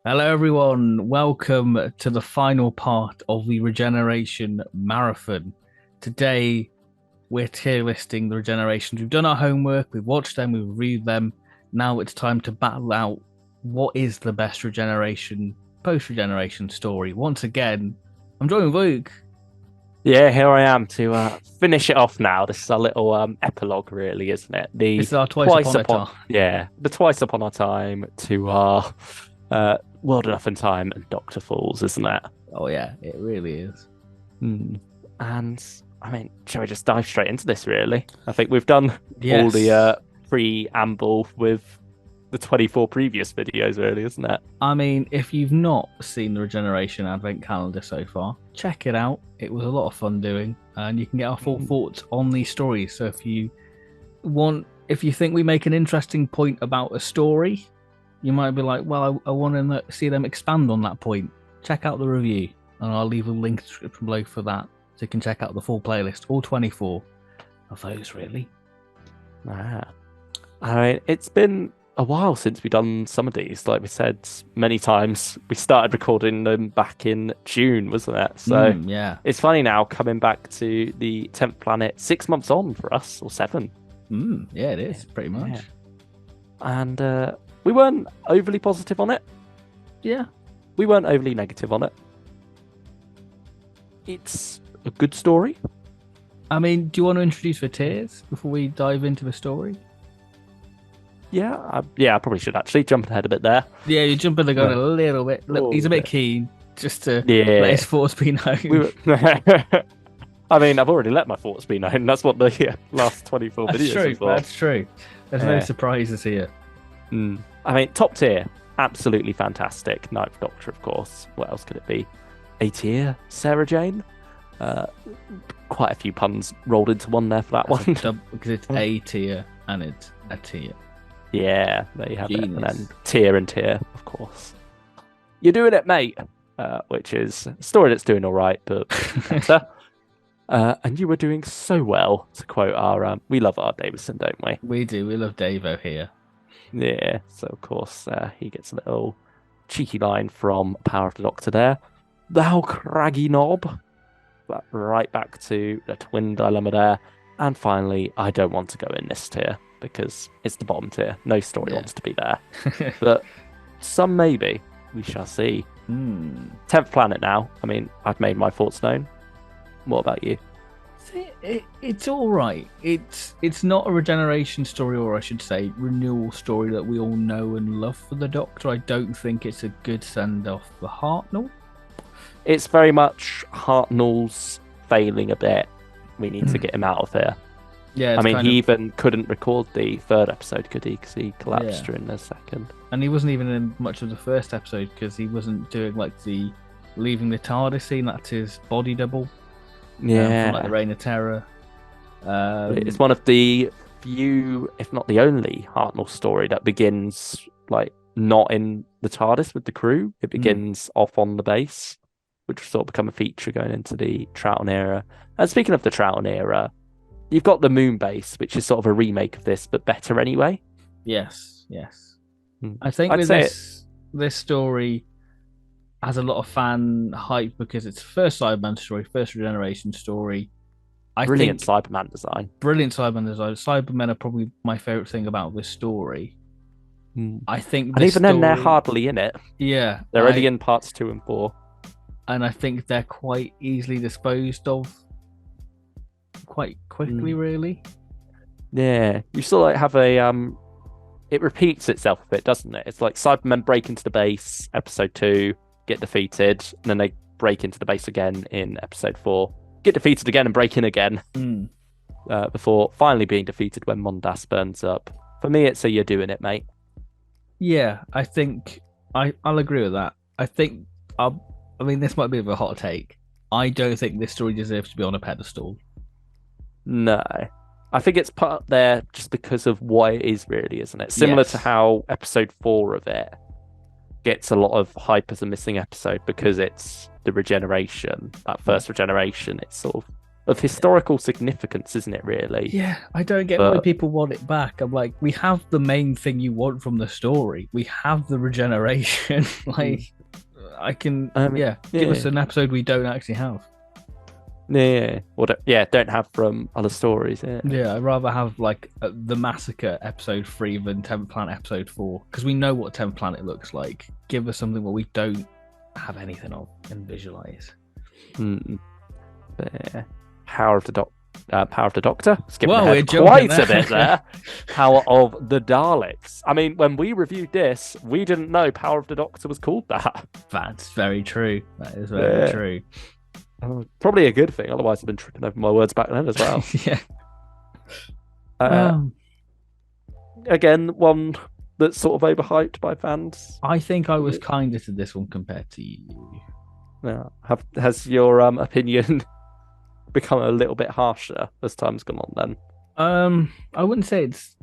Hello, everyone. Welcome to the final part of the Regeneration Marathon. Today, we're tier listing the Regenerations. We've done our homework, we've watched them, we've reviewed them. Now it's time to battle out what is the best Regeneration, post Regeneration story. Once again, I'm joined with Luke. Yeah, here I am to finish it off now. This is a little epilogue, really, isn't it? This is our twice upon a time. The twice upon a time to our World Enough in Time and Doctor Falls, isn't it? Oh, yeah, it really is. Hmm. And I mean, shall we just dive straight into this? Really, I think we've done all Yes. the preamble with the 24 previous videos, really, isn't it? I mean, if you've not seen the Regeneration Advent Calendar so far, check it out. It was a lot of fun doing, and you can get our full thoughts on these stories. So if you think we make an interesting point about a story, you might be like, well, I want to see them expand on that point. Check out the review, and I'll leave a link in the description below for that, so you can check out the full playlist, all 24 of those, really. Ah. I mean, it's been a while since we've done some of these. Like we said many times, we started recording them back in June, wasn't it? So Yeah. it's funny now coming back to the 10th planet 6 months on for us, or seven. Yeah, it is, pretty much. Yeah. And we weren't overly positive on it. Yeah. We weren't overly negative on it. It's a good story. I mean, do you want to introduce the tiers before we dive into the story? Yeah, I probably should actually jump ahead a bit there. Yeah, you're jumping the gun a little bit. Look, he's a bit keen just to let his thoughts be known. I mean, I've already let my thoughts be known. That's what the last 24 That's videos true. are for. That's true. There's no surprises here. I mean, top tier, absolutely fantastic. Ninth Doctor, of course. What else could it be? A tier, Sarah Jane. Quite a few puns rolled into one there for that one. Because it's A tier and it's a tier. Yeah, there you have it. And Genius. then tier and tier, of course. You're doing it, mate. Which is a story that's doing all right, but better. And you were doing so well, to quote our, we love our Davison, don't we? We do. We love Davo here. Yeah, so of course he gets a little cheeky line from Power of the Doctor there. Thou craggy knob. But right back to the twin dilemma there. And finally, I don't want to go in this tier because it's the bottom tier. No story wants to be there. But some maybe. We shall see. 10th planet now. I mean, I've made my thoughts known. What about you? It's all right. It's not a regeneration story, or I should say, renewal story that we all know and love for the Doctor. I don't think it's a good send off for Hartnell. It's very much Hartnell's failing a bit. We need to get him out of here. Yeah, I mean, he even couldn't record the third episode, could he? Because he collapsed during the second. And he wasn't even in much of the first episode because he wasn't doing like the leaving the TARDIS scene. That's his body double. Yeah, from, like, the Reign of Terror. It's one of the few, if not the only, Hartnell story that begins like not in the TARDIS with the crew. It begins off on the base, which will sort of become a feature going into the Troughton era. And speaking of the Troughton era, you've got the Moon base, which is sort of a remake of this, but better anyway. Yes. I think with this story has a lot of fan hype because it's the first Cyberman story, first Regeneration story. Brilliant Cyberman design. Brilliant Cyberman design. Cybermen are probably my favorite thing about this story. I think, and even then, they're hardly in it. Yeah, they're only in parts 2 and 4, and I think they're quite easily disposed of, quite quickly, really. Yeah, you sort of have a it repeats itself a bit, doesn't it? It's like Cybermen break into the base, episode 2, get defeated, and then they break into the base again in episode 4, get defeated again and break in again, before finally being defeated when Mondas burns up. For me, it's a you're doing it, mate. Yeah, I think I'll agree with that. I think I mean, this might be a hot take. I don't think this story deserves to be on a pedestal. No. I think it's put up there just because of what it is, really, isn't it? Similar to how episode 4 of it gets a lot of hype as a missing episode because it's the regeneration, that first regeneration. It's sort of of historical significance, isn't it, really? Yeah, I don't get why people want it back. I'm like, we have the main thing you want from the story. We have the regeneration. Like, I can, give us an episode we don't actually have. Don't have from other stories. Yeah, I'd rather have like the Massacre episode 3 than 10th Planet episode 4, because we know what 10th Planet looks like. Give us something where we don't have anything of and visualize. Power of the Doctor. Skipping ahead quite a bit there. Power of the Daleks. I mean, when we reviewed this, we didn't know Power of the Doctor was called that. That's very true. That is very true. Probably a good thing. Otherwise, I've been tripping over my words back then as well. Again, one that's sort of overhyped by fans. I think I was kinder to this one compared to you. Yeah. Has your opinion become a little bit harsher as time's gone on then? I wouldn't say it's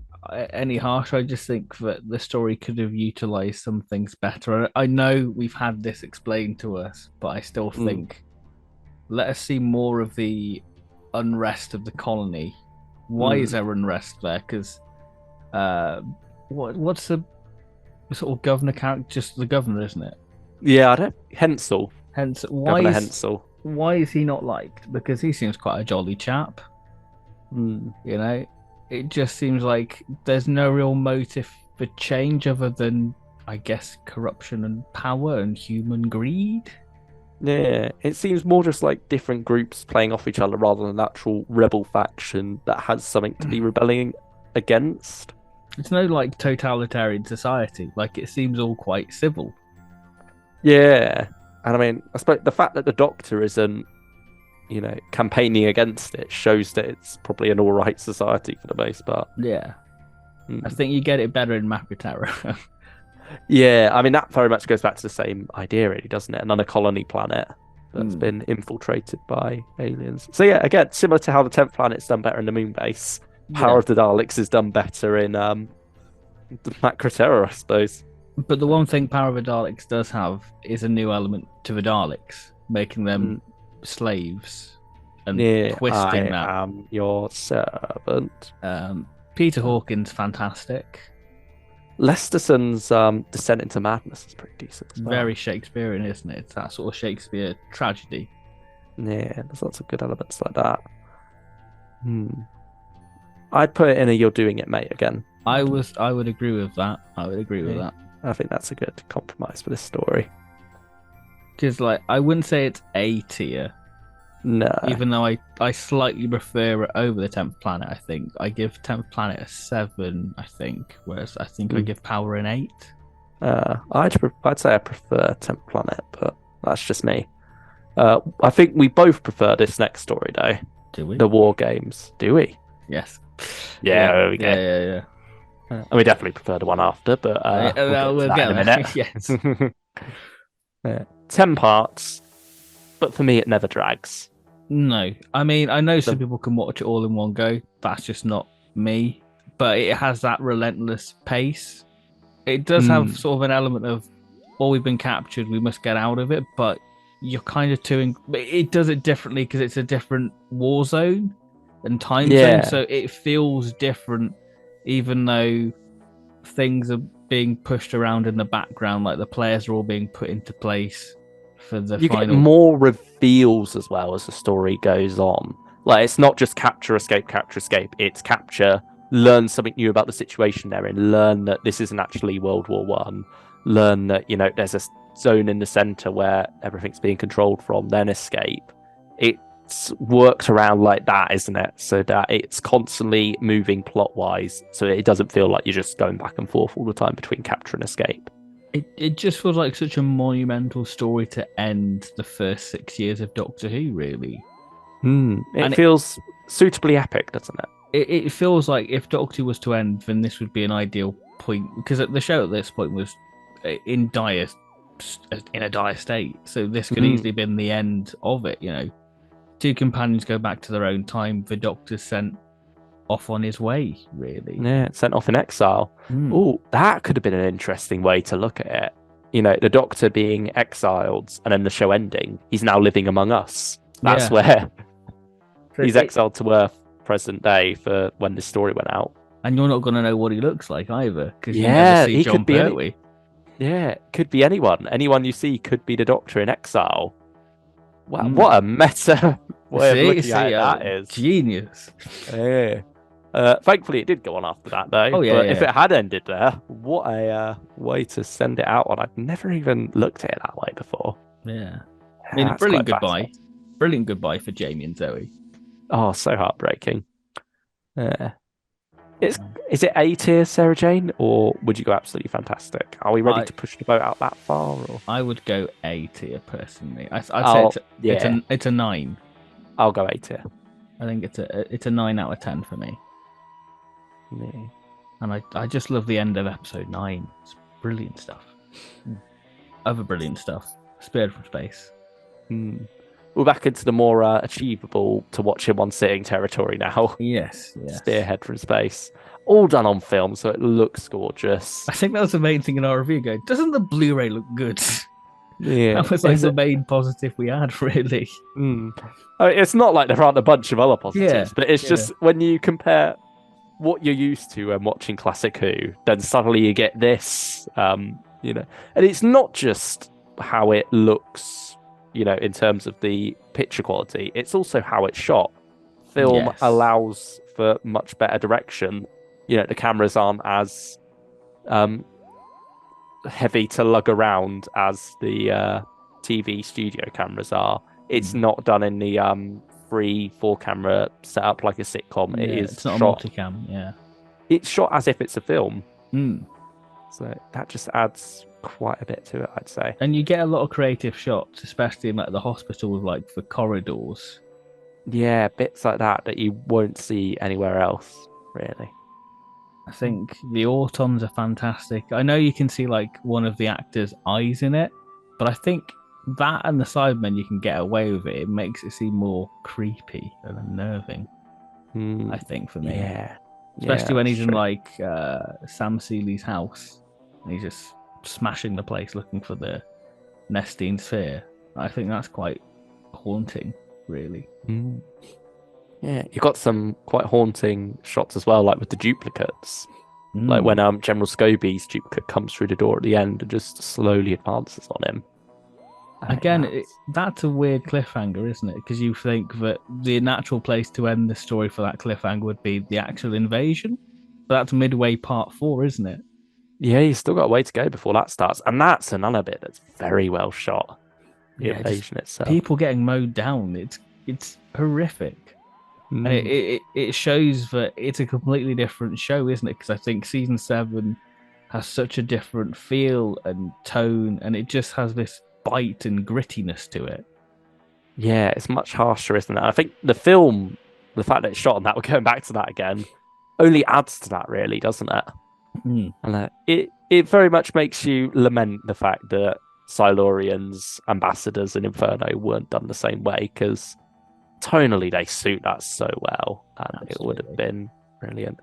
any harsher. I just think that the story could have utilized some things better. I know we've had this explained to us, but I still think let us see more of the unrest of the colony. Why is there unrest there? Because what's the sort of governor character? Just the governor, isn't it? Yeah, Hensel. Governor Hensel. Why is he not liked? Because he seems quite a jolly chap. You know, it just seems like there's no real motive for change other than, I guess, corruption and power and human greed. Yeah, it seems more just like different groups playing off each other rather than an actual rebel faction that has something to be rebelling against. It's no like totalitarian society. Like, it seems all quite civil. Yeah, and I mean, I suppose the fact that the Doctor isn't, campaigning against it shows that it's probably an all-right society for the most part. Yeah. I think you get it better in Macroterra. Yeah, I mean, that very much goes back to the same idea, really, doesn't it? Another colony planet that's been infiltrated by aliens. So yeah, again, similar to how the 10th Planet's done better in the moon base, Power of the Daleks is done better in the Macroterra, I suppose. But the one thing Power of the Daleks does have is a new element to the Daleks, making them slaves and twisting that. I am your servant. Peter Hawkins, fantastic. Lesterson's descent into madness is pretty decent. Well. Very Shakespearean, isn't it? It's that sort of Shakespeare tragedy. Yeah, there's lots of good elements like that. I'd put it in a "you're doing it, mate" again. I would agree with that. I think that's a good compromise for this story. Because, like, I wouldn't say it's A tier. No. Even though I slightly prefer it over the 10th Planet, I think. I give 10th Planet a 7, I think. Whereas I think I give Power an 8. I'd say I prefer 10th Planet, but that's just me. I think we both prefer this next story, though. Do we? The War Games. Do we? Yes. Yeah, there we go. Yeah. And we definitely prefer the one after, but we'll get in a minute. Yes. 10 parts, but for me it never drags. No, I mean, I know some people can watch it all in one go. That's just not me. But it has that relentless pace. It does have sort of an element of, we've been captured, we must get out of it. But you're kind of it does it differently because it's a different war zone and time zone. So it feels different, even though things are being pushed around in the background, like the players are all being put into place for the final. You get more reveals as well as the story goes on. Like, it's not just capture, escape. It's capture, learn something new about the situation they're in, learn that this isn't actually World War One, learn that, there's a zone in the center where everything's being controlled from, then escape. It's worked around like that, isn't it? So that it's constantly moving plot-wise, so it doesn't feel like you're just going back and forth all the time between capture and escape. It just feels like such a monumental story to end the first 6 years of Doctor Who, really. It feels suitably epic, doesn't it? It feels like if Doctor Who was to end, then this would be an ideal point, because the show at this point was in a dire state, so this could easily have been the end of it. Two companions go back to their own time. The Doctor's sent off on his way, really. Yeah, sent off in exile. Oh, that could have been an interesting way to look at it. The Doctor being exiled and then the show ending. He's now living among us. That's where He's exiled to Earth present day for when this story went out. And you're not going to know what he looks like either, because you never see John Pertwee. Could be anyone. Anyone you see could be the Doctor in exile. Wow, what a meta way of looking at it that is. Genius. Yeah. Thankfully, it did go on after that, though. Oh, yeah, but if it had ended there, what a way to send it out on. I've never even looked at it that way before. Yeah. I mean, brilliant goodbye. Brilliant goodbye for Jamie and Zoe. Oh, so heartbreaking. Is it A tier, Sarah Jane, or would you go absolutely fantastic? Are we ready to push the boat out that far? Or? I would go A tier personally. I'd say it's a 9. I'll go A tier. I think it's a 9 out of 10 for me. Yeah. And I just love the end of episode 9. It's brilliant stuff. Other brilliant stuff. Spearhead from space. We're back into the more achievable to watch in one sitting territory now. Yes. Spearhead from space. All done on film, so it looks gorgeous. I think that was the main thing in our review going, doesn't the Blu-ray look good? Yeah. That was like the main positive we had, really. I mean, it's not like there aren't a bunch of other positives, but it's just when you compare what you're used to when watching Classic Who, then suddenly you get this, and it's not just how it looks, in terms of the picture quality, it's also how it's shot. Film allows for much better direction. The cameras aren't as heavy to lug around as the TV studio cameras are. It's not done in the 3-4 camera setup like a sitcom. It's not shot, a multicam. It's shot as if it's a film. So that just adds quite a bit to it, I'd say. And you get a lot of creative shots, especially in like the hospitals, like for corridors. Yeah, bits like that you won't see anywhere else, really. I think the autons are fantastic. I know you can see like one of the actors' eyes in it, but I think that and the Cybermen, you can get away with it. It makes it seem more creepy and unnerving, I think, for me. Yeah. Especially when he's in like Sam Seeley's house and he's just smashing the place looking for the Nestine sphere. I think that's quite haunting, really. Yeah, you've got some quite haunting shots as well, like with the duplicates. Like when General Scobie's duplicate comes through the door at the end and just slowly advances on him. Again, that's a weird cliffhanger, isn't it? Because you think that the natural place to end the story for that cliffhanger would be the actual invasion. But that's midway part 4, isn't it? Yeah, you've still got a way to go before that starts. And that's another bit that's very well shot. The invasion itself. People getting mowed down. It's horrific. And it shows that it's a completely different show, isn't it? Because I think season 7 has such a different feel and tone, and it just has this bite and grittiness to it. Yeah, it's much harsher, isn't it? I think the film, the fact that it's shot on that, we're going back to that again, only adds to that, really, doesn't it? And it very much makes you lament the fact that Silurians, Ambassadors, and Inferno weren't done the same way, because tonally they suit that so well, and it would have been brilliant.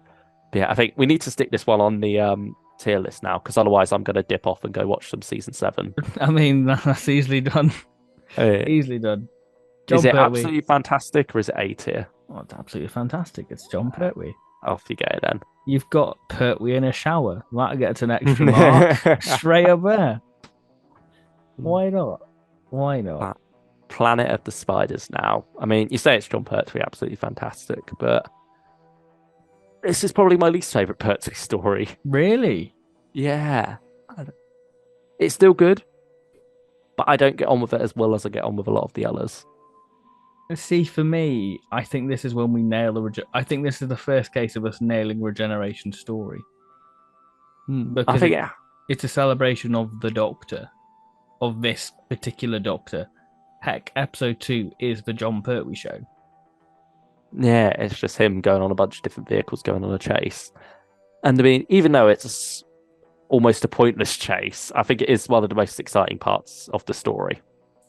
But yeah, I think we need to stick this one on the tier list now, because otherwise I'm going to dip off and go watch some season 7. I mean, that's easily done. Easily done. Is it absolutely fantastic, or is it A tier? Oh, it's absolutely fantastic. It's John Pertwee. Off you go then. You've got Pertwee in a shower. That gets an extra mark straight up there. Why not? Planet of the Spiders now. I mean, you say it's John Pertwee, absolutely fantastic, but this is probably my least favourite Pertwee story. Really? Yeah. It's still good, but I don't get on with it as well as I get on with a lot of the others. See, for me, I think this is when we nail I think this is the first case of us nailing Regeneration story. Because I think it's a celebration of the Doctor, of this particular Doctor. Heck, episode 2 is the John Pertwee show. Yeah, it's just him going on a bunch of different vehicles, going on a chase. And I mean, even though it's almost a pointless chase, I think it is one of the most exciting parts of the story.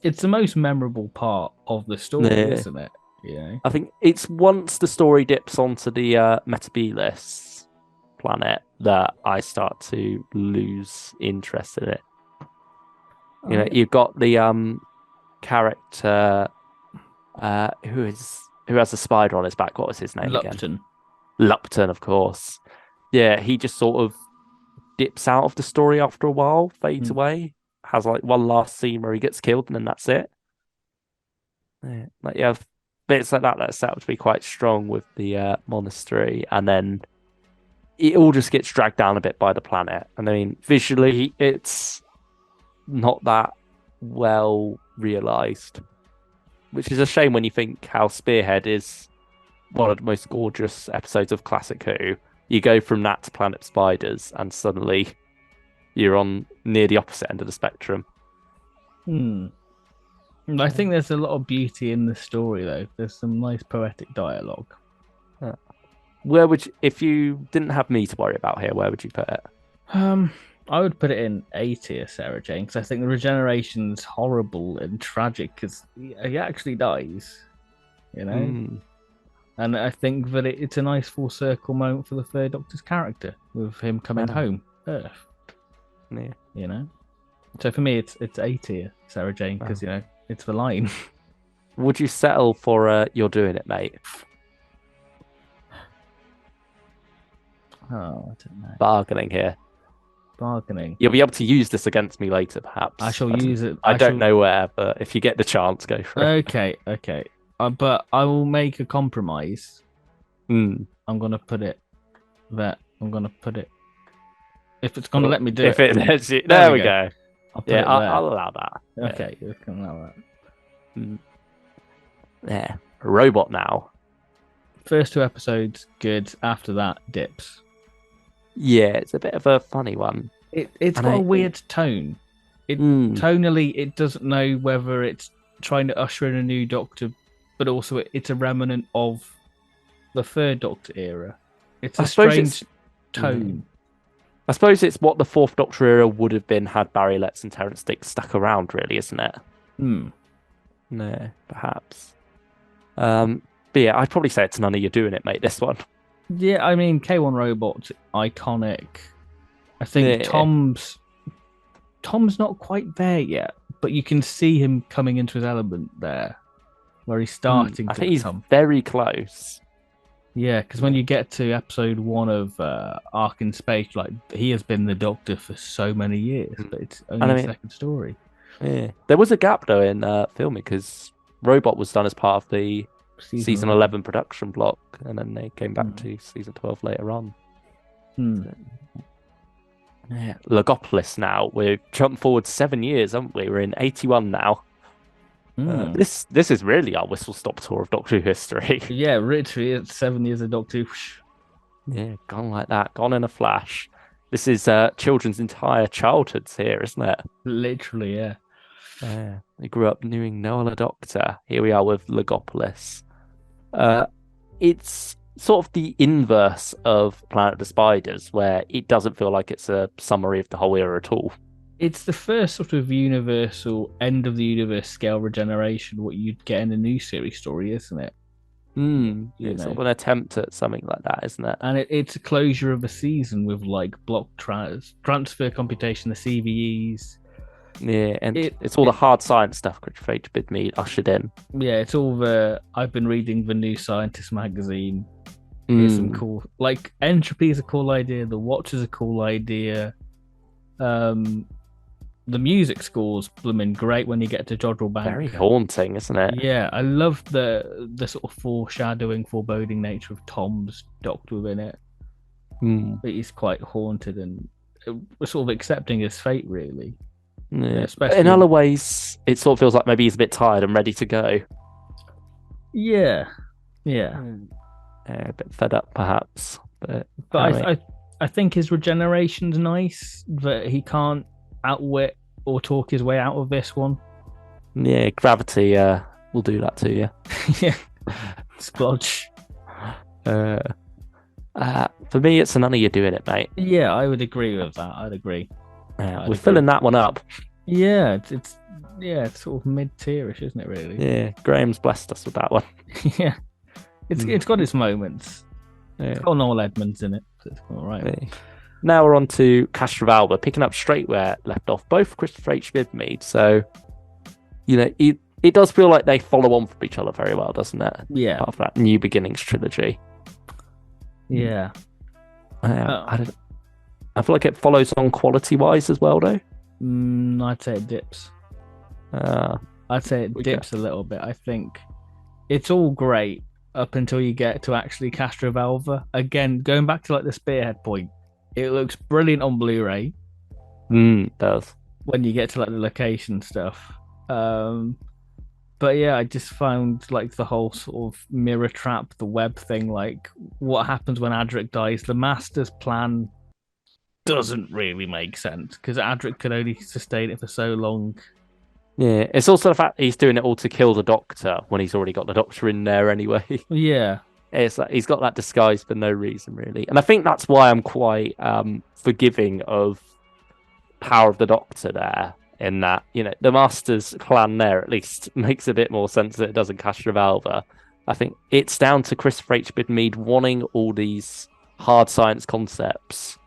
It's the most memorable part of the story, isn't it? Yeah. I think it's once the story dips onto the Metabilis planet that I start to lose interest in it. You've got the character who is who has a spider on his back. What was his name again? Lupton. Lupton, of course. Yeah, he just sort of dips out of the story after a while, fades away, has like one last scene where he gets killed, and then that's it. Yeah, like you have bits like that set up to be quite strong with the monastery, and then it all just gets dragged down a bit by the planet. And I mean, visually, it's not that well realized, which is a shame when you think how Spearhead is one of the most gorgeous episodes of classic Who. You go from that to Planet Spiders, and suddenly you're on near the opposite end of the spectrum. I think there's a lot of beauty in the story, though. There's some nice poetic dialogue. Where would you, if you didn't have me to worry about here, where would you put it? I would put it in A tier, Sarah Jane, because I think the regeneration's horrible and tragic because he actually dies, you know? And I think that it's a nice full circle moment for the Third Doctor's character with him coming home, Earth. Yeah. You know? So for me, it's A tier, Sarah Jane, because, you know, it's the line. Would you settle for You're Doing It, Mate? Oh, I don't know. Bargaining here. Bargaining. You'll be able to use this against me later, perhaps. I shall use it. I don't know where, but if you get the chance, go for it. Okay. But I will make a compromise. I'm going to put it there. I'm going to put it... If it's going to let me do it. If it lets you... There we go. I'll allow that. Okay, you can allow that. Yeah. A robot now. First 2 episodes, good. After that, dips. Yeah, it's a bit of a funny one. It's got a weird tone. Tonally, it doesn't know whether it's trying to usher in a new Doctor, but also it's a remnant of the Third Doctor era. It's a strange tone. I suppose it's what the Fourth Doctor era would have been had Barry Letts and Terrance Dicks stuck around, really, isn't it? No, perhaps. But yeah, I'd probably say it's none of you doing it, mate, this one. Yeah, I mean, K1 Robot, iconic. I think Tom's not quite there yet, but you can see him coming into his element there, where he's starting to I think he's very close. Yeah, because when you get to episode 1 of Ark in Space, like, he has been the Doctor for so many years, but it's only a second story. Yeah, there was a gap though in filming because Robot was done as part of the season 11 production block, and then they came back to season 12 later on. Yeah, Logopolis now. We've jumped forward 7 years, haven't we? We're in 81 now. This is really our whistle-stop tour of Doctor Who history. Yeah, literally, it's 7 years of Doctor Who. Yeah, gone like that, gone in a flash. This is children's entire childhoods here, isn't it? Literally, yeah. They grew up knowing no other Doctor. Here we are with Logopolis. It's sort of the inverse of Planet of the Spiders, where it doesn't feel like it's a summary of the whole era at all. It's the first sort of universal end of the universe scale regeneration, what you'd get in a new series story, isn't it? It's sort of an attempt at something like that, isn't it? And it's a closure of a season with like block transfer computation, the CVEs. Yeah, and it's all the hard science stuff which Fate Bid Me ushered in. Yeah, it's all I've been reading the New Scientist magazine. Here's some cool, like, entropy is a cool idea. The Watch is a cool idea. The music score's blooming great when you get to Jodrell Bank. Very haunting, isn't it? Yeah, I love the sort of foreshadowing, foreboding nature of Tom's Doctor within it. But he's quite haunted, and we're sort of accepting his fate, really. Yeah, especially in other ways, it sort of feels like maybe he's a bit tired and ready to go. Yeah. A bit fed up, perhaps. But I think his regeneration's nice, that he can't outwit or talk his way out of this one. Yeah, gravity will do that to you. Yeah, splodge. For me, it's none of you doing it, mate. Yeah, I would agree with that. I'd agree. We're filling that one up. Yeah, it's sort of mid-tierish, isn't it? Really? Yeah, Graham's blessed us with that one. Yeah, it's got its moments. Yeah. It's got Noel Edmonds in it, so it's all right. Yeah. Now we're on to Castrovalva, picking up straight where it left off. Both Christopher H. Bidmead. So, you know, it does feel like they follow on from each other very well, doesn't it? Yeah. Part of that New Beginnings trilogy. Yeah. I don't. I feel like it follows on quality-wise as well, though. I'd say it dips. Uh, I'd say it dips a little bit. I think it's all great up until you get to actually Castrovalva. Again, going back to like the Spearhead point, it looks brilliant on Blu-ray. It does. When you get to like the location stuff. But yeah, I just found like the whole sort of mirror trap, the web thing, like what happens when Adric dies. The Master's plan doesn't really make sense because Adric could only sustain it for so long. Yeah, it's also the fact he's doing it all to kill the Doctor when he's already got the Doctor in there anyway. Yeah. It's like he's got that disguise for no reason, really. And I think that's why I'm quite forgiving of Power of the Doctor there, in that, the Master's plan there at least makes a bit more sense than it does in Castrovalva. I think it's down to Christopher H. Mead wanting all these hard science concepts,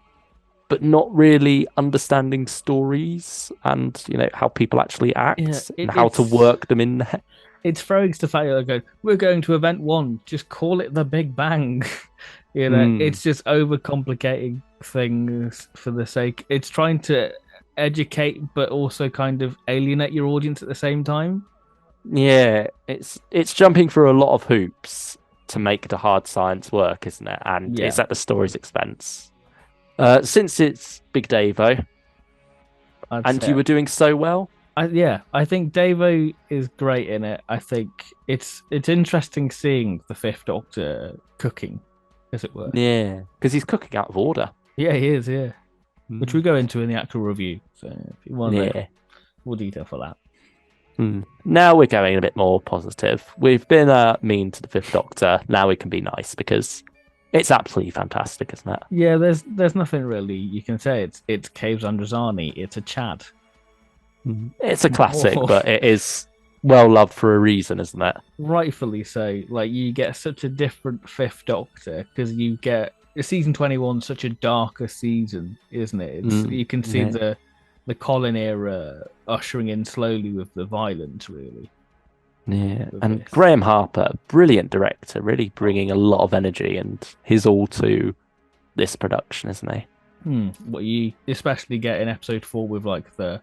but not really understanding stories and, how people actually act and how to work them in there. It's throwing stuff at you like, we're going to event 1, just call it the Big Bang. It's just overcomplicating things for the sake. It's trying to educate, but also kind of alienate your audience at the same time. Yeah, it's jumping through a lot of hoops to make the hard science work, isn't it? And it's at the story's expense. Since it's Big Davo, and you were doing so well. I think Davo is great in it. I think it's interesting seeing the Fifth Doctor cooking, as it were. Yeah, because he's cooking out of order. Yeah, he is. Yeah, which we go into in the actual review. So if you want more detail for that. Now we're going a bit more positive. We've been mean to the Fifth Doctor. Now we can be nice because it's absolutely fantastic, isn't it? Yeah, there's nothing really you can say. It's Caves Androzani. It's a Chad. It's a classic, but it is well loved for a reason, isn't it? Rightfully so. Like, you get such a different Fifth Doctor because you get season 21, such a darker season, isn't it? You can see the Colin era ushering in slowly with the violence, really. Yeah, and Graham Harper, brilliant director, really bringing a lot of energy and his all to this production, isn't he? What you especially get in episode 4 with like the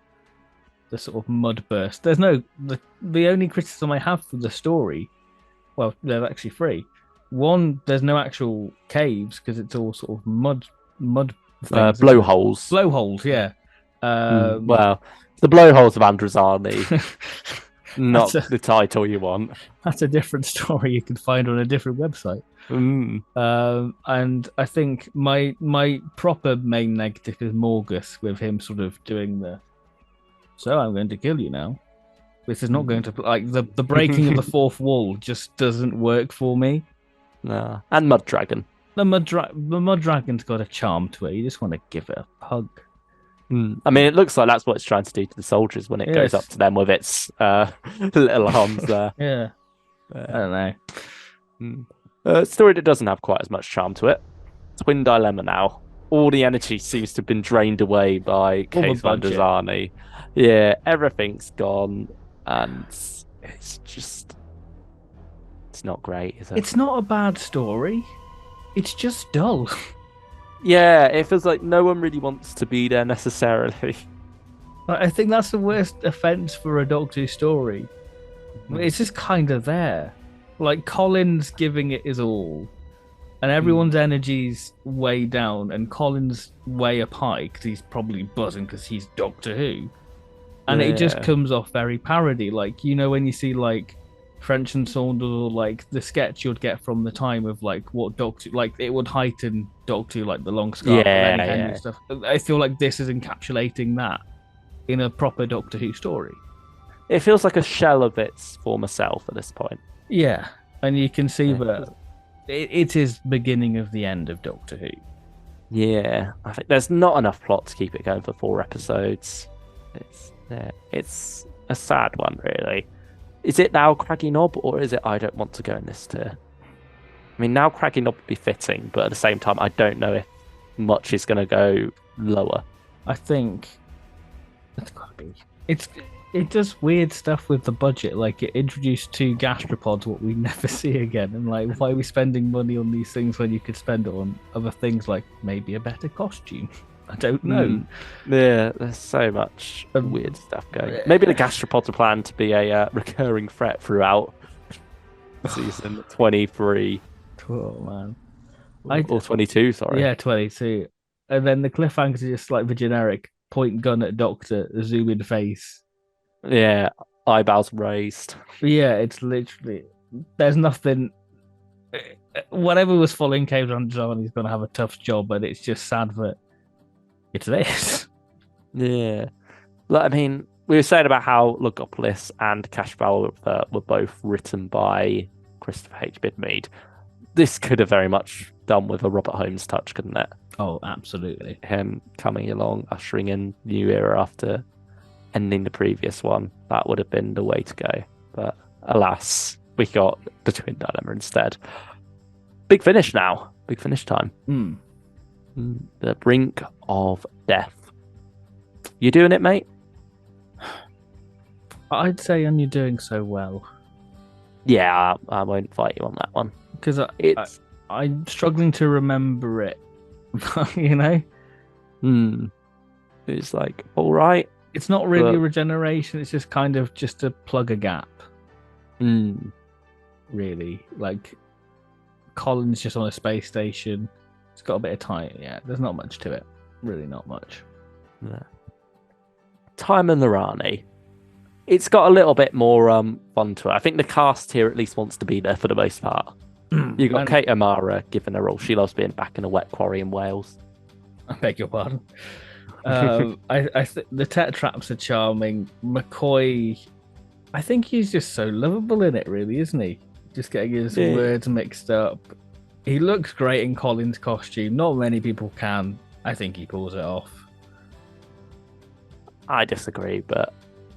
sort of mud burst. There's the only criticism I have for the story, well, there's actually 3. One, there's no actual caves because it's all sort of mud blowholes. Blowholes, yeah. Well, the blowholes of Androzani, not the title you want. That's a different story you can find on a different website. And I think my proper main negative is Morgus, with him sort of doing so I'm going to kill you now. This is not going to, like, the breaking of the fourth wall just doesn't work for me. No. And Mud Dragon. The Mud Dragon's got a charm to it. You just want to give it a hug. I mean, it looks like that's what it's trying to do to the soldiers when it goes up to them with its little arms there. Yeah. I don't know. Story that doesn't have quite as much charm to it. Twin Dilemma now. All the energy seems to have been drained away by Case Androzani. Yeah, everything's gone, and it's not great, is it? It's not a bad story. It's just dull. Yeah, it feels like no one really wants to be there necessarily. I think that's the worst offense for a Doctor Who story. It's just kind of there. Like, Colin's giving it his all, and everyone's energy's way down, and Colin's way up high because he's probably buzzing because he's Doctor Who. And it just comes off very parody. Like, when you see, like, French and Saunders, or, like, the sketch you'd get from the time of, like, what Doctor... Like, it would heighten Doctor Who, like, the long scarf and Henry stuff. I feel like this is encapsulating that in a proper Doctor Who story. It feels like a shell of its former self at this point. Yeah. And you can see that it is beginning of the end of Doctor Who. Yeah. I think there's not enough plot to keep it going for 4 episodes. It's a sad one, really. Is it now Craggy Knob, or is it I don't want to go in this tier? I mean, now Craggy Knob would be fitting, but at the same time, I don't know if much is going to go lower. I think it's got to be. it does weird stuff with the budget. Like it introduced 2 gastropods, what we never see again. And like, why are we spending money on these things when you could spend it on other things like maybe a better costume? I don't know. Yeah, there's so much weird stuff going. Maybe the gastropods are planned to be a recurring threat throughout season 23. Oh man. Or 22, sorry. Yeah, 22. And then the cliffhangers are just like the generic point gun at Doctor, zoom in face. Yeah, eyebrows raised. Yeah, it's literally there's nothing. Whatever was following Cave Androzani is going to have a tough job, but it's just sad that it's this. Yeah. I mean, we were saying about how Logopolis and Castrovalva were both written by Christopher H. Bidmead. This could have very much done with a Robert Holmes touch, couldn't it? Oh, absolutely. Him coming along, ushering in new era after ending the previous one. That would have been the way to go. But alas, we got the twin dilemma instead. Big finish now. Big finish time. The brink of death. You doing it, mate? I'd say, and you're doing so well. Yeah, I won't fight you on that one. Because I'm struggling to remember it. You know? It's like, all right. It's not really a regeneration. It's just kind of just to plug a gap. Really. Like, Colin's just on a space station. It's got a bit of time. Yeah, there's not much to it. Really not much. Yeah. Time and the Rani. It's got a little bit more fun to it. I think the cast here at least wants to be there for the most part. You got Kate O'Mara giving her all. She loves being back in a wet quarry in Wales. I beg your pardon. I think the Tetraps are charming. McCoy, I think he's just so lovable in it, really, isn't he? Just getting his words mixed up. He looks great in Colin's costume. Not many people can. I think he pulls it off. I disagree, but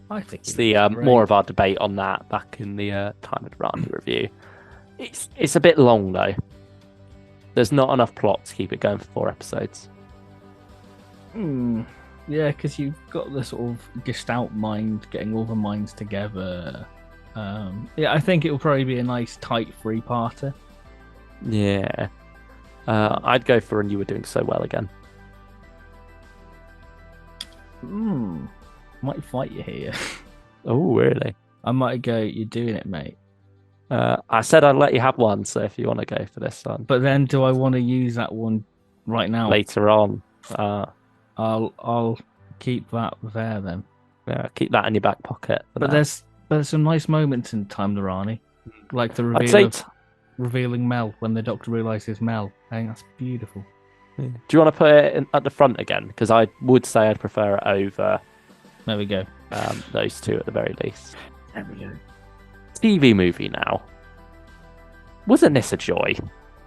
I think it's the more of our debate on that back in the Time of the Rani review. It's a bit long though. There's not enough plot to keep it going for 4 episodes. Yeah, because you've got the sort of Gestalt mind getting all the minds together. Yeah, I think it will probably be a nice tight 3-parter. Yeah. I'd go for And You Were Doing So Well again. Might fight you here. Oh, really? I might go, you're doing it, mate. I said I'd let you have one, so if you want to go for this one. But then do I want to use that one right now? Later on. I'll keep that there then. Yeah, keep that in your back pocket. But there's some nice moments in Time the Rani. Like the revealing Mel when the Doctor realizes Mel. I think that's beautiful. Yeah. Do you want to put it at the front again? Because I would say I'd prefer it over. There we go. Those 2 at the very least. There we go. TV movie now. Wasn't this a joy?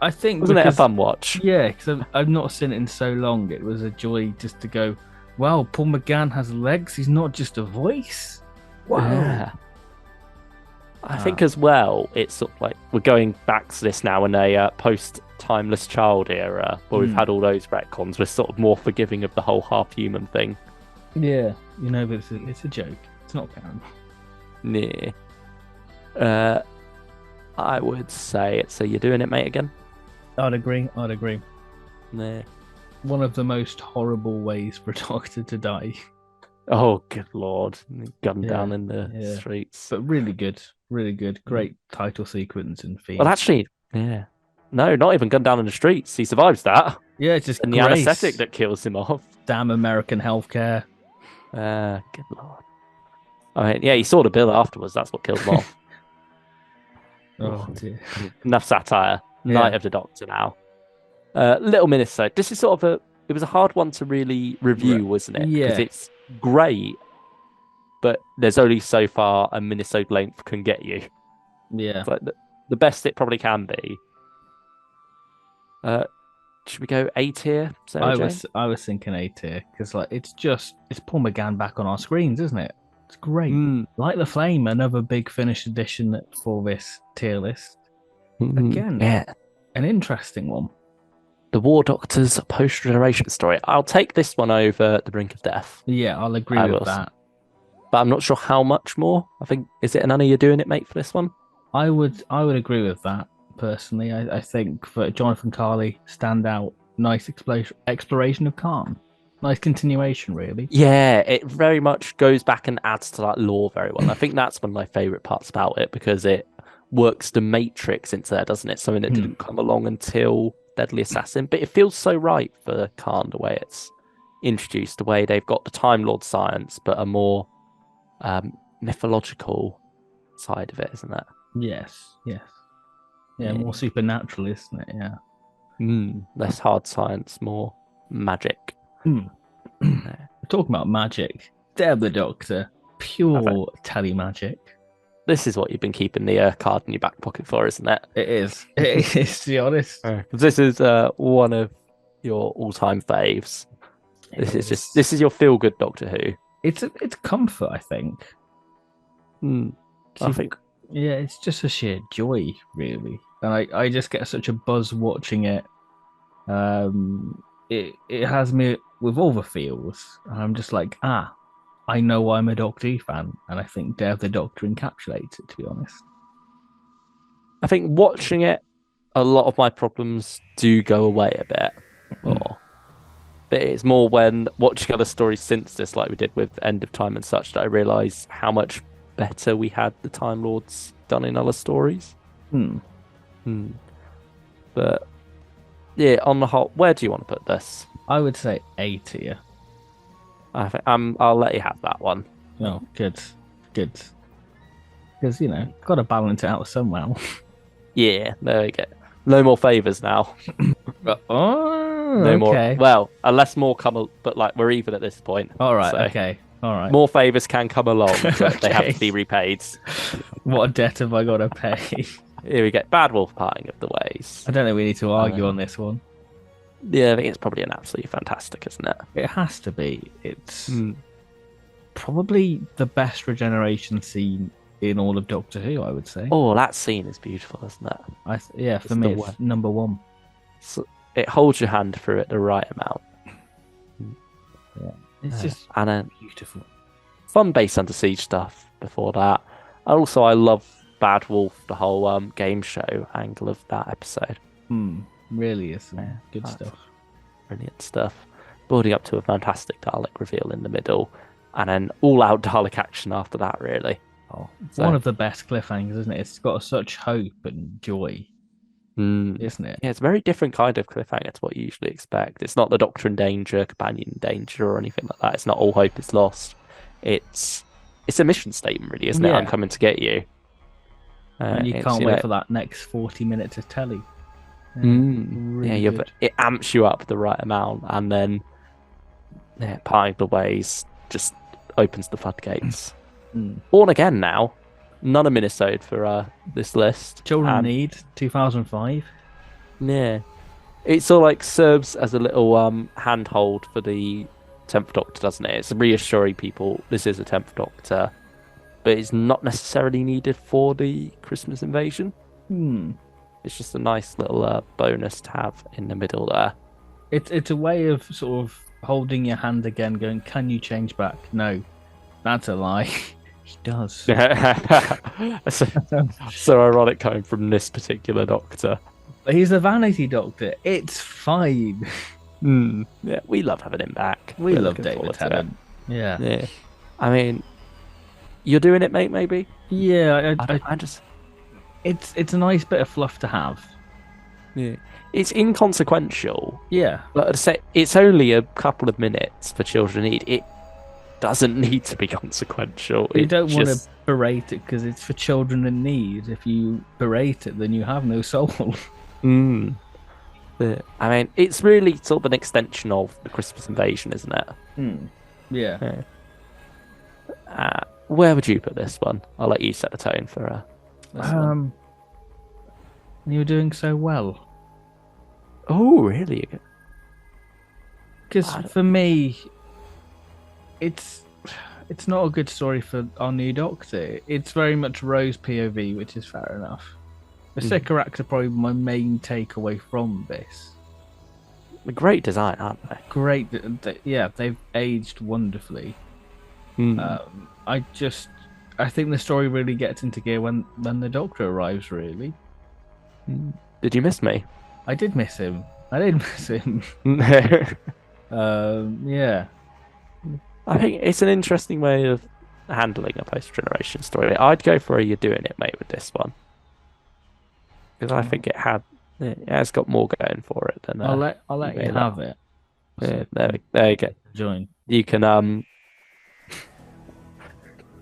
I think wasn't it a fun watch? Yeah, because I've not seen it in so long. It was a joy just to go, wow, Paul McGann has legs. He's not just a voice. Wow. Yeah. I think as well, it's sort of like we're going back to this now in a post-Timeless Child era where we've had all those retcons. We're sort of more forgiving of the whole half-human thing. Yeah, but it's a joke. It's not canon. Yeah. I would say it. So you're doing it, mate, again? I'd agree. Yeah. One of the most horrible ways for a Doctor to die. Oh, good lord. Gunned down in the streets. But really good. Really good. Great title sequence and theme. Well, actually, yeah. No, not even gunned down in the streets. He survives that. Yeah, it's just and the anaesthetic that kills him off. Damn American healthcare. Good lord. I mean, yeah, he saw the bill afterwards. That's what killed him off. Oh, dear. Enough satire. Night of the Doctor now. Little Minnesota. This is sort of it was a hard one to really review, wasn't it? Yeah. Because it's great, but there's only so far a Minnesota length can get you. Yeah. It's like the best it probably can be. Should we go A tier? I was thinking A tier because it's Paul McGann back on our screens, isn't it? It's great. Light the Flame, another big finished edition for this tier list. Again, an interesting one. The War Doctor's post-Regeneration story. I'll take this one over The Brink of Death. Yeah, I'll agree with that. but I'm not sure how much more. I think, is it an Anna you're doing it, mate, for this one? I would agree with that personally. I think for Jonathan Carley, stand out, nice exploration of Khan, nice continuation, really. Yeah, it very much goes back and adds to that lore very well. And I think that's one of my favorite parts about it because it works the Matrix into there, doesn't it? Something that didn't come along until Deadly Assassin, but it feels so right for Khan the way it's introduced, the way they've got the Time Lord science, but a more mythological side of it, isn't it? Yes. Yeah, more supernatural, isn't it? Yeah. Less hard science, more magic. Talking about magic, Deb the Doctor, pure telemagic. This is what you've been keeping the card in your back pocket for, isn't it? It is. It is, to be honest. This is one of your all-time faves. This is your feel-good Doctor Who. It's comfort, I think. I think. Yeah, it's just a sheer joy, really, and I just get such a buzz watching it. It has me with all the feels. I'm just like, I know I'm a Doctor Who fan, and I think Day of the Doctor encapsulates it, to be honest. I think watching it, a lot of my problems do go away a bit more. But it's more when watching other stories since this, like we did with End of Time and such, that I realise how much better we had the Time Lords done in other stories. But yeah, on the whole, where do you want to put this? I would say A tier. I think I'll let you have that one. Oh, good. Because got to balance it out somehow. Yeah, there we go. No more favors now. No more. Well, unless more come, but like we're even at this point. All right. So Okay. All right. More favors can come along, but they have to be repaid. What a debt have I got to pay? Here we get Bad Wolf Parting of the Ways. I don't think we need to argue on this one. Yeah, I think it's probably an absolutely fantastic, isn't it? It has to be. It's probably the best regeneration scene in all of Doctor Who, I would say. Oh, that scene is beautiful, isn't it? For me, it's number one. So it holds your hand through it the right amount. Yeah, it's just beautiful. Fun base under siege stuff before that. And also, I love Bad Wolf, the whole game show angle of that episode. Really is good stuff. Brilliant stuff. Building up to a fantastic Dalek reveal in the middle, and then all-out Dalek action after that, really. One of the best cliffhangers, isn't it? It's got such hope and joy, isn't it? Yeah, it's a very different kind of cliffhanger to what you usually expect. It's not the Doctor in danger, companion in danger, or anything like that. It's not all hope is lost. It's a mission statement, really, isn't it? I'm coming to get you. And you can't wait for that next 40 minutes of telly. It amps you up the right amount, and then Parting the Ways just opens the floodgates. Born Again now, none of Minnesota for this list. Children in Need, 2005. Yeah, it sort of like serves as a little handhold for the 10th Doctor, doesn't it? It's reassuring people this is a 10th Doctor, but it's not necessarily needed for the Christmas invasion. It's just a nice little bonus to have in the middle there. It's a way of sort of holding your hand again, going, can you change back? No, that's a lie. He does. so ironic coming from this particular Doctor. But he's a vanity Doctor. It's fine. Yeah, we love having him back. We love David Tennant. Yeah. I mean, you're doing it, mate, maybe? Yeah, I just... It's a nice bit of fluff to have. Yeah. It's inconsequential. Yeah. But it's only a couple of minutes for Children in Need. It doesn't need to be consequential. You don't want to berate it because it's for children in need. If you berate it, then you have no soul. I mean, it's really sort of an extension of the Christmas invasion, isn't it? Yeah. Where would you put this one? I'll let you set the tone for this one. You're doing so well. Oh, really? Because for me, it's not a good story for our new Doctor. It's very much Rose POV, which is fair enough. The Sycorax are probably my main takeaway from this. A great design, aren't they? Great, yeah. They've aged wonderfully. I think the story really gets into gear when the Doctor arrives. Really, Did you miss me? I did miss him. I did miss him. I Yeah. think it's an interesting way of handling a post-generation story. I'd go for a "you're doing it, mate" with this one because I think it has got more going for it than I'll you let you may let. have it. Yeah, So there you go. join. You can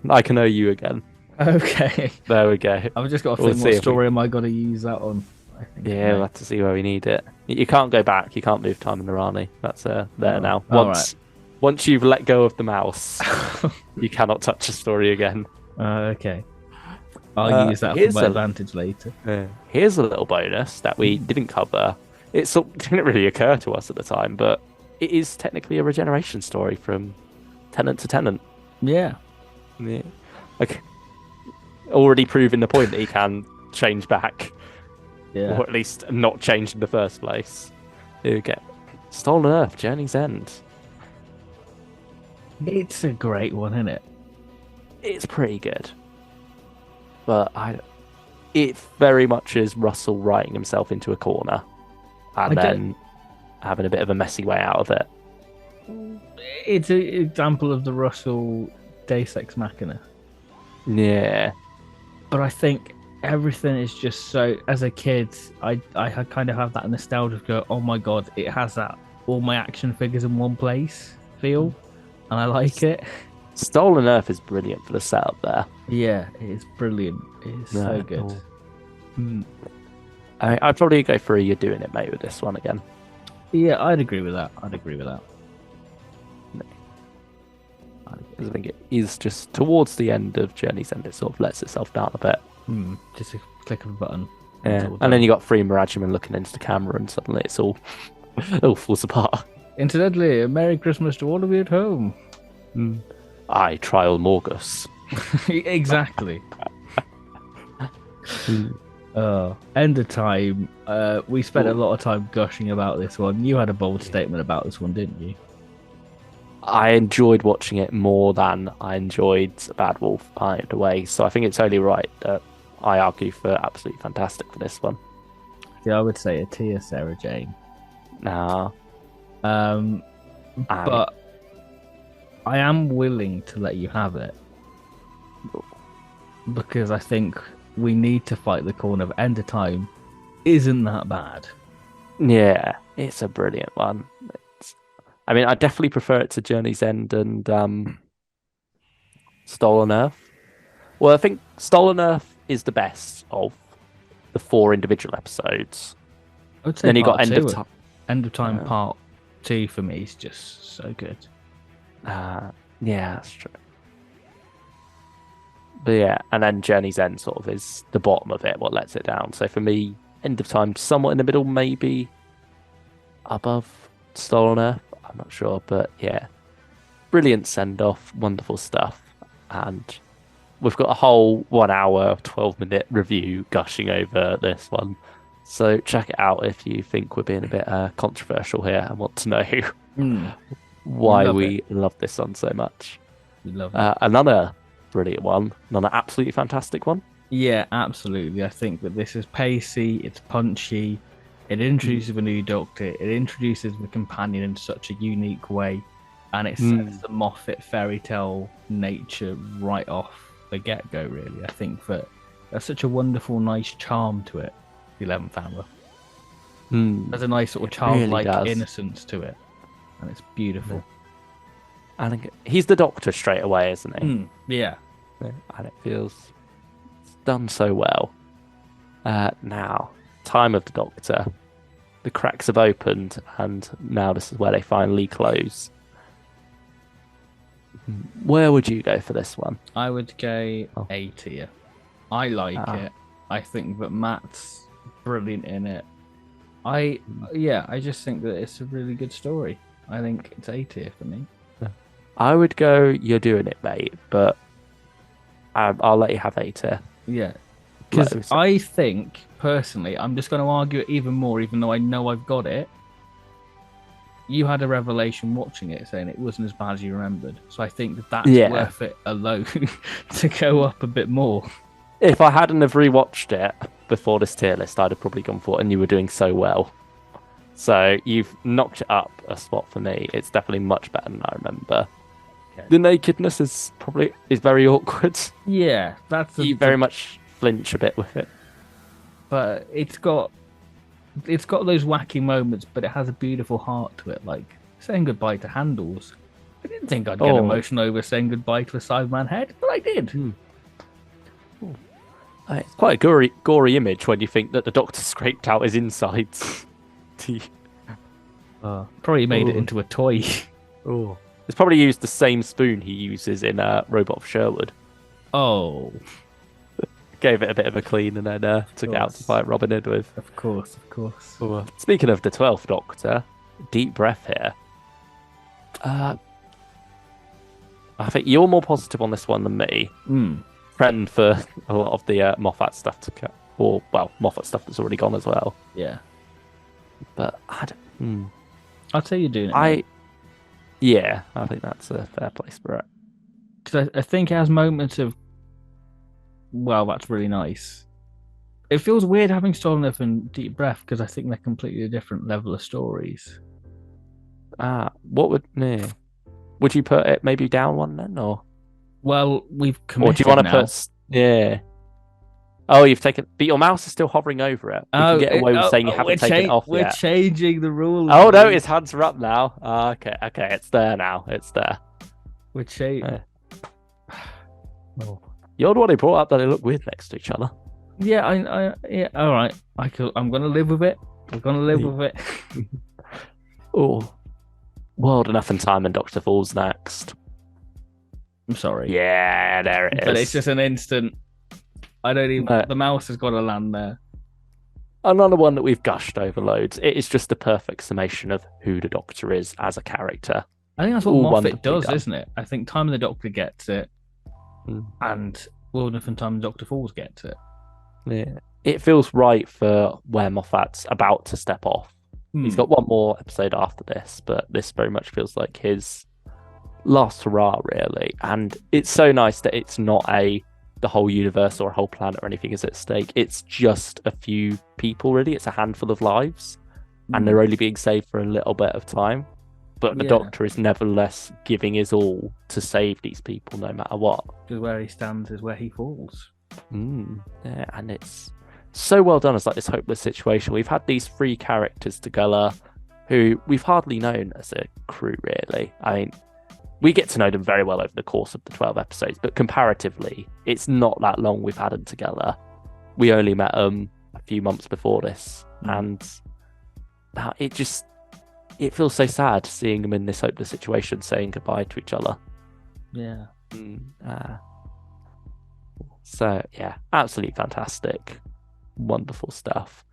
I can owe you again. Okay. There we go. I've just got to We'll think what see if we. story am I going to use that on. I think Yeah, we'll no. have to see where we need it. You can't go back. You can't move time in the Rani. That's there Oh, now. all right. Once you've let go of the mouse, you cannot touch the story again. Okay. I'll use that for my advantage later. Here's a little bonus that we didn't cover. Didn't really occur to us at the time, but it is technically a regeneration story from tenant to tenant. Yeah. Yeah. Like, already proving the point that he can change back, Yeah. or at least not change in the first place. Here we go. Stolen Earth, Journey's End. It's a great one, isn't it? It's pretty good, but it very much is Russell writing himself into a corner and then having a bit of a messy way out of it. It's an example of the Russell Deus Ex Machina. Yeah. But I think everything is just so. As a kid, I kind of have that nostalgia of go, oh my god, it has that all my action figures in one place feel, and I like it. Stolen Earth is brilliant for the setup there. Yeah, it is brilliant. It is so good. I'd probably go for a "you're doing it, mate" with this one again. Yeah, I'd agree with that. I think it is just towards the end of Journey's End. It sort of lets itself down a bit. Just a click of a button. Yeah, and then you got Free Miragiman looking into the camera, and suddenly it all falls apart. Incidentally, a Merry Christmas to all of you at home. I Trial Morgus. Exactly. End of Time. We spent a lot of time gushing about this one. You had a bold statement about this one, didn't you? I enjoyed watching it more than I enjoyed Bad Wolf Pied Away, so I think it's only right that I argue for absolutely fantastic for this one. Yeah, I would say a tier, Sarah Jane. Nah. But I am willing to let you have it because I think we need to fight the corner of End of Time. Isn't that bad? Yeah, it's a brilliant one. I definitely prefer it to Journey's End and Stolen Earth. Well, I think Stolen Earth is the best of the 4 individual episodes. I would say then you got End End of Time. End of Time Part 2 for me is just so good. Yeah, that's true. But yeah, and then Journey's End sort of is the bottom of it, what lets it down. So for me, End of Time somewhat in the middle, maybe above Stolen Earth. I'm not sure, but yeah, brilliant send off, wonderful stuff, and we've got a whole 1 hour, 12-minute review gushing over this one. So check it out if you think we're being a bit controversial here and want to know why we love this one so much. We love it. Another brilliant one, another absolutely fantastic one. Yeah, absolutely. I think that this is pacey, it's punchy, it introduces a new Doctor, it introduces the companion in such a unique way, and it sets the Moffat fairy tale nature right off the get-go, really. I think that there's such a wonderful, nice charm to it, the 11th Hour. There's a nice sort of childlike innocence to it, and it's beautiful. I think he's the Doctor straight away, isn't he? Yeah. And it feels done so well. Now, time of the Doctor. The cracks have opened, and now this is where they finally close. Where would you go for this one? I would go A tier. I like it. I think that Matt's brilliant in it. I just think that it's a really good story. I think it's A tier for me. I would go, "You're doing it, mate," but I'll let you have A tier. Yeah. Because I think, personally, I'm just going to argue it even more, even though I know I've got it. you had a revelation watching it saying it wasn't as bad as you remembered. So I think that's Yeah. worth it alone to go up a bit more. If I hadn't have rewatched it before this tier list, I'd have probably gone for it, and you were doing so well. So you've knocked it up a spot for me. It's definitely much better than I remember. Okay. The nakedness is very awkward. Yeah, You very much flinch a bit with it. But it's got those wacky moments, but it has a beautiful heart to it. Like saying goodbye to Handles. I didn't think I'd get emotional over saying goodbye to a Cyberman head, but I did. It's quite a gory image when you think that the Doctor scraped out his insides. Probably made it into a toy. It's probably used the same spoon he uses in Robot of Sherwood. Oh. Gave it a bit of a clean and then took it out to fight Robin Hood with. Of course. Speaking of the 12th Doctor, deep breath here. I think you're more positive on this one than me. Friend for a lot of the Moffat stuff Moffat stuff that's already gone as well. Yeah. But I'd say you're doing it. Yeah, I think that's a fair place for it. Because I think it has moments of, well, that's really nice. It feels weird having Stolen Earth and Deep Breath because I think they're completely different level of stories. What would you put it maybe down one then, or? Well, we've committed. Or do you want to put? Yeah. Oh, you've taken, but your mouse is still hovering over it. We can get away with saying you haven't taken it off yet. We're changing the rules. Oh no, his hands are up now. Okay, it's there now. It's there. We're changing. You're the one who brought up that they look weird next to each other. Yeah, yeah. All right, I'm gonna live with it. We're gonna live with it. World Enough and Time and Doctor Falls next. I'm sorry. Yeah, there it is. But it's just an instant. I don't even. The mouse has got to land there. Another one that we've gushed over loads. It is just the perfect summation of who the Doctor is as a character. I think that's what Moffat does, isn't it? I think Time and the Doctor gets it, and World Enough and Time and Doctor Falls gets it. Yeah, it feels right for where Moffat's about to step off. He's got one more episode after this, but this very much feels like his last hurrah, really. And it's so nice that it's not the whole universe or a whole planet or anything is at stake. It's just a few people, really. It's a handful of lives, and they're only being saved for a little bit of time. But the Doctor is nevertheless giving his all to save these people, no matter what. Because where he stands is where he falls. Yeah, and it's so well done as like this hopeless situation. We've had these three characters together who we've hardly known as a crew, really. I mean, we get to know them very well over the course of the 12 episodes, but comparatively, it's not that long we've had them together. We only met them a few months before this, and it feels so sad seeing them in this hopeless situation, saying goodbye to each other. Yeah. So, yeah, absolutely fantastic. Wonderful stuff.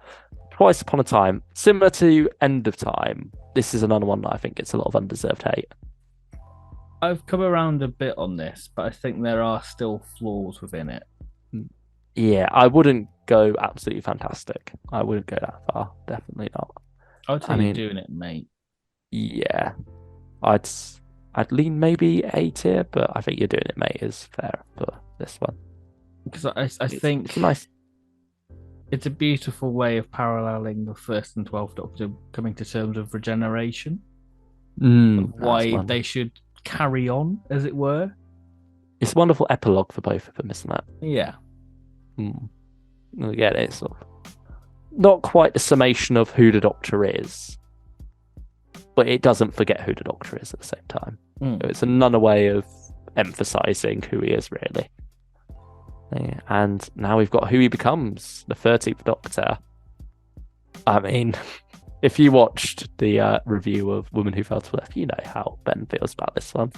Twice Upon a Time, similar to End of Time, this is another one that I think gets a lot of undeserved hate. I've come around a bit on this, but I think there are still flaws within it. Yeah, I wouldn't go absolutely fantastic. I wouldn't go that far. Definitely not. I'd say you're doing it, mate. Yeah. I'd lean maybe A tier, but I think you're doing it, mate, is fair for this one. Because I think it's nice. It's a beautiful way of paralleling the first and 12th Doctor coming to terms with regeneration. Why they should carry on, as it were. It's a wonderful epilogue for both of them, isn't it? Yeah. Again, it's sort of not quite the summation of who the Doctor is, but it doesn't forget who the Doctor is at the same time. It's another way of emphasizing who he is, really. Yeah, and now we've got who he becomes, the 13th Doctor. I mean, if you watched the review of Woman Who Fell to Earth, you know how Ben feels about this one.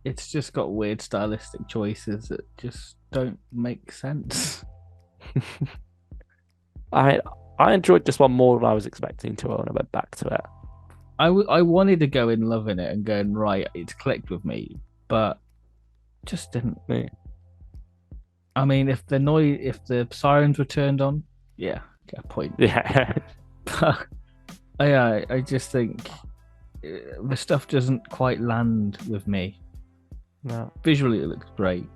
It's just got weird stylistic choices that just don't make sense. I enjoyed this one more than I was expecting to when I went back to it. I wanted to go in loving it and going, right, it's clicked with me, but just didn't. Yeah. I mean, if the sirens were turned on, yeah, get a point. Yeah. I just think the stuff doesn't quite land with me. No. Visually, it looks great.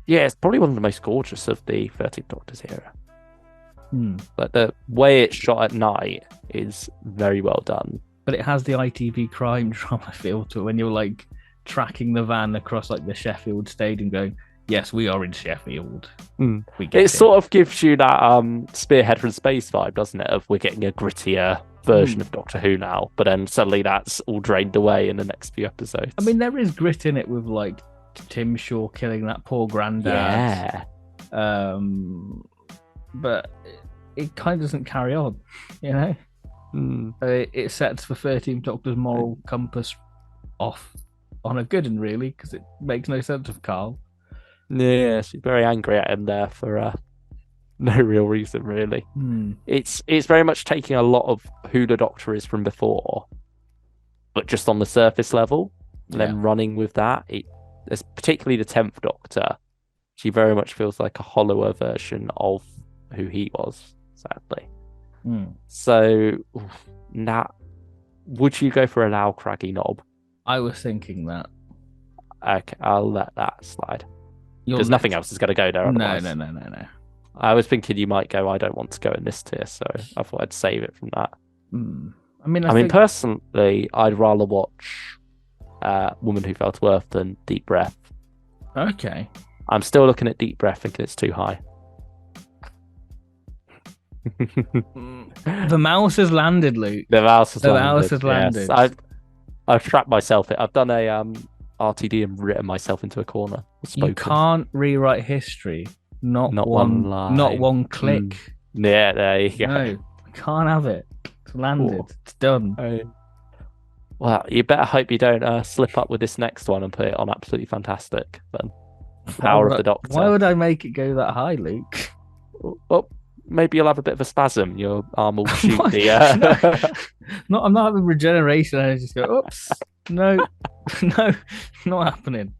Yeah, it's probably one of the most gorgeous of the 13th Doctor's era. Hmm. Like the way it's shot at night is very well done. But it has the ITV crime drama feel to it when you're like tracking the van across like the Sheffield Stadium, going, "Yes, we are in Sheffield." We get It sort of gives you that Spearhead from Space vibe, doesn't it? Of we're getting a grittier version of Doctor Who now, but then suddenly that's all drained away in the next few episodes. I mean, there is grit in it with like Tim Shaw killing that poor granddad. Yeah. But it kind of doesn't carry on, you know? It sets the 13th Doctor's moral compass off on a good one, really, because it makes no sense of Carl. Yeah, she's very angry at him there for no real reason, really. It's very much taking a lot of who the Doctor is from before, but just on the surface level, and then running with that. It's particularly the 10th Doctor. She very much feels like a hollower version of who he was, sadly. So, Nat, would you go for a Lao Craggy Knob? I was thinking that. Okay, I'll let that slide. Because nothing else is going to go there otherwise. No. I was thinking you might go, I don't want to go in this tier, so I thought I'd save it from that. I mean, personally, I'd rather watch Woman Who Fell to Earth than Deep Breath. Okay. I'm still looking at Deep Breath, thinking it's too high. The mouse has landed, Luke. The mouse has landed. Yes. I've trapped myself. I've done a RTD and written myself into a corner. You can't rewrite history. Not one line. Not one click. Yeah, there you go. No, I can't have it. It's landed. It's done. Well, you better hope you don't slip up with this next one and put it on absolutely fantastic. Then, Power of the Doctor. Why would I make it go that high, Luke? Well, maybe you'll have a bit of a spasm. Your arm will shoot the. No, I'm not having regeneration. I just go, oops, no, not happening.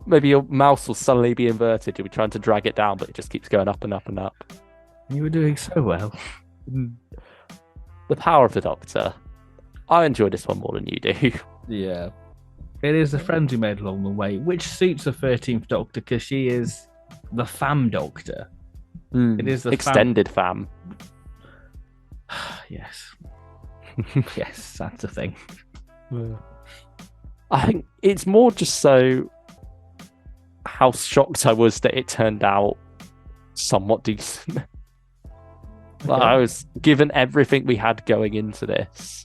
Maybe your mouse will suddenly be inverted. You'll be trying to drag it down, but it just keeps going up and up and up. You were doing so well. The Power of the Doctor. I enjoy this one more than you do. Yeah. It is the friends we made along the way, which suits the 13th Doctor because she is the fam Doctor. It is the extended fam. Yes. Yes, that's a thing. I think it's more just so how shocked I was that it turned out somewhat decent. Okay. I was given everything we had going into this,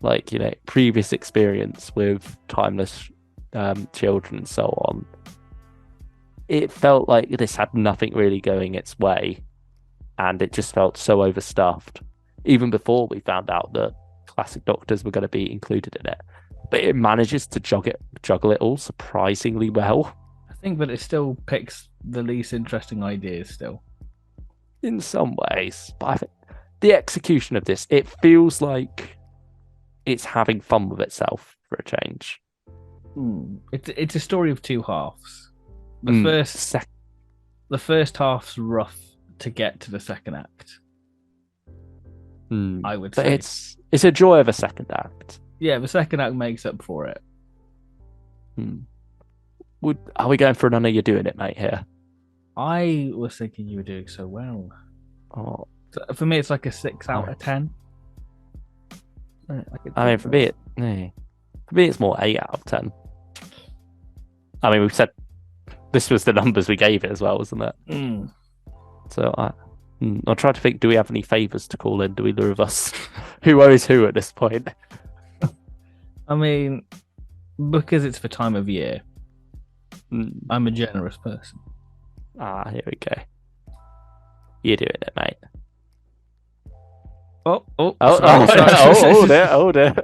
like, you know, previous experience with timeless children and so on. It felt like this had nothing really going its way, and it just felt so overstuffed, even before we found out that classic Doctors were going to be included in it. But it manages to juggle it all surprisingly well. I think that it still picks the least interesting ideas still. In some ways. But I think the execution of this, it feels like it's having fun with itself for a change. It's a story of two halves. The first half's rough to get to the second act. I would say. It's a joy of a second act. Yeah, the second act makes up for it. Are we going for another You're Doing It, mate, here? I was thinking you were doing so well. Oh. So for me, it's like a 6 out of 10. I mean, for me, it's more 8 out of 10. I mean, we've said this was the numbers we gave it as well, wasn't it? So I'll try to think, do we have any favours to call in? Do either of us who owes who at this point? I mean, because it's the time of year, I'm a generous person. Here we go. You're doing it, mate. Sorry. Dear.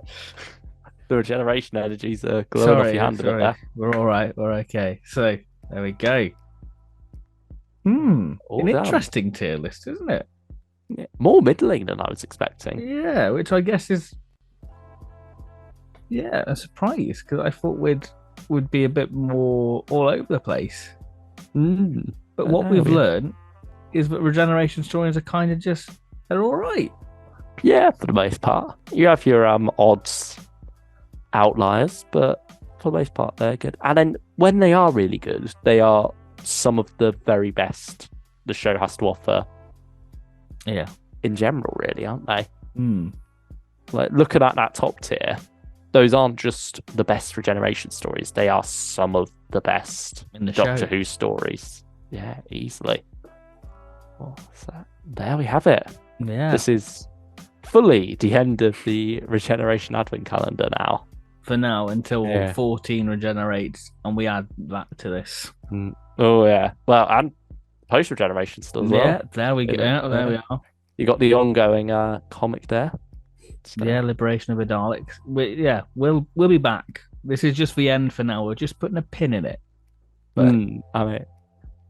The regeneration energies are glowing off your hand a bit there. We're all right. We're okay. So there we go. An interesting tier list, isn't it? Yeah, more middling than I was expecting. Yeah, which I guess is a surprise because I thought would be a bit more all over the place. But what we've learned is that regeneration stories are kind of just They're all right. Yeah, for the most part. You have your odds outliers, but for the most part, they're good. And then when they are really good, they are some of the very best the show has to offer. Yeah. In general, really, aren't they? Mm. Like looking at that top tier, those aren't just the best Regeneration stories. They are some of the best In the Doctor show. Who stories. Yeah, easily. Well, so there we have it. Yeah. This is fully the end of the Regeneration Advent calendar now. For now, until 14 regenerates, and we add that to this. Oh yeah. Well, and post regeneration still as well. Yeah, there we go. Yeah, there we are. You got the ongoing comic there. So. Yeah, Liberation of the Daleks. We'll be back. This is just the end for now. We're just putting a pin in it. But I mean,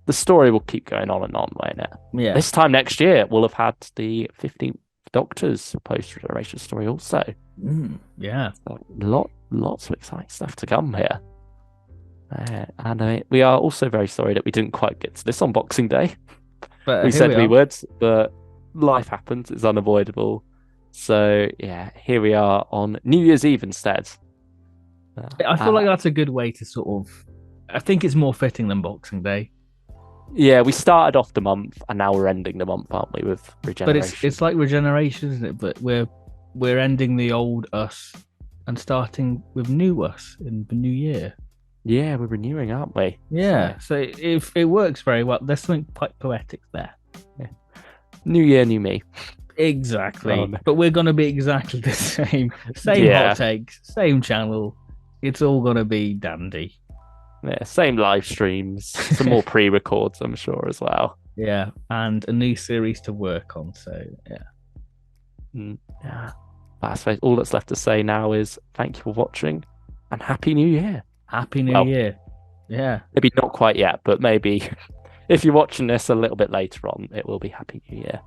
the story will keep going on and on, won't it? Yeah. This time next year, we'll have had the 15th Doctor's post regeneration story also. Yeah. So lots of exciting stuff to come here. And we are also very sorry that we didn't quite get to this on Boxing Day. But we said we would, but life happens. It's unavoidable. So, yeah, here we are on New Year's Eve instead. I feel like that's a good way to sort of... I think it's more fitting than Boxing Day. Yeah, we started off the month, and now we're ending the month, aren't we, with Regeneration? But it's like Regeneration, isn't it? But we're ending the old us and starting with new us in the new year. Yeah, we're renewing, aren't we? Yeah, so if it works very well, there's something quite poetic there. Yeah. New year, new me. Exactly. But we're going to be exactly the same. Same hot takes, same channel. It's all going to be dandy. Yeah, same live streams. Some more pre-records, I'm sure, as well. Yeah, and a new series to work on. So, yeah. I suppose all that's left to say now is thank you for watching and Happy New Year. Happy New Year. Yeah. Maybe not quite yet, but maybe if you're watching this a little bit later on, it will be Happy New Year.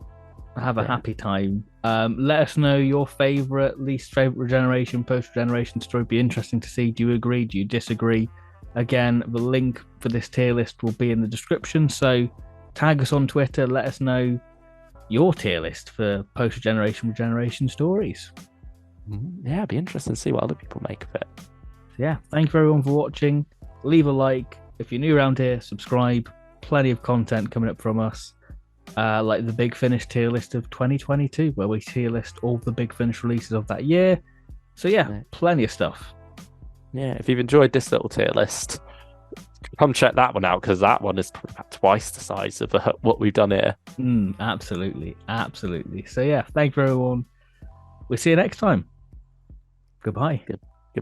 Have a happy time. Let us know your least favorite Regeneration, post-Regeneration story. It'd be interesting to see. Do you agree? Do you disagree? Again, the link for this tier list will be in the description. So tag us on Twitter. Let us know your tier list for post-Regeneration stories. Yeah, it'd be interesting to see what other people make of it. Yeah, thank you everyone for watching. Leave a like. If you're new around here, subscribe. Plenty of content coming up from us. Like the Big Finish tier list of 2022, where we tier list all the Big Finish releases of that year. So plenty of stuff. Yeah, if you've enjoyed this little tier list, come check that one out, because that one is twice the size of what we've done here. Absolutely. So thank you everyone. We'll see you next time. Goodbye.